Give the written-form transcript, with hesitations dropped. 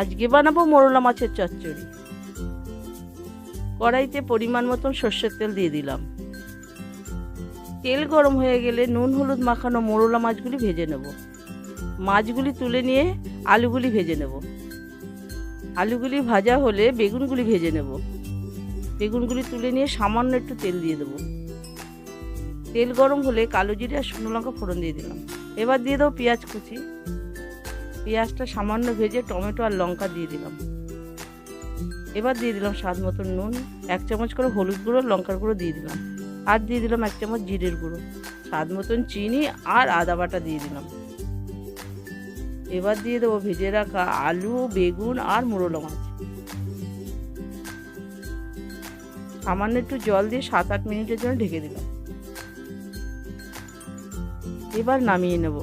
আজকে বানাবো মোরলা মাছের চচ্চড়ি। কড়াইতে পরিমাণ মতন সর্ষের তেল দিয়ে দিলাম। তেল গরম হয়ে গেলে নুন হলুদ মাখানো মোরলা মাছগুলি ভেজে নেব। মাছগুলি তুলে নিয়ে আলুগুলি ভেজে নেব। আলুগুলি ভাজা হলে বেগুনগুলি ভেজে নেব। বেগুনগুলি তুলে নিয়ে সামান্য একটু তেল দিয়ে দেবো। তেল গরম হলে কালো জিরে আর শুকনো লঙ্কা ফোড়ন দিয়ে দিলাম। এবার দিয়ে দেবো পেঁয়াজ কুচি। পেঁয়াজটা সামান্য ভেজে টমেটো আর লঙ্কা দিয়ে দিলাম। এবার দিয়ে দিলাম স্বাদ মতন নুন, 1 চামচ করে হলুদ গুঁড়ো লঙ্কার গুঁড়ো দিয়ে দিলাম, আর দিয়ে দিলাম 1 চামচ জিরের গুঁড়ো, স্বাদ মতন চিনি আর আদা বাটা দিয়ে দিলাম। এবার দিয়ে দেবো ভেজে রাখা আলু, বেগুন আর মোরলা মাছ। সামান্য একটু জল দিয়ে 7-8 মিনিটের জন্য ঢেকে দিলাম। এবার নামিয়ে নেব।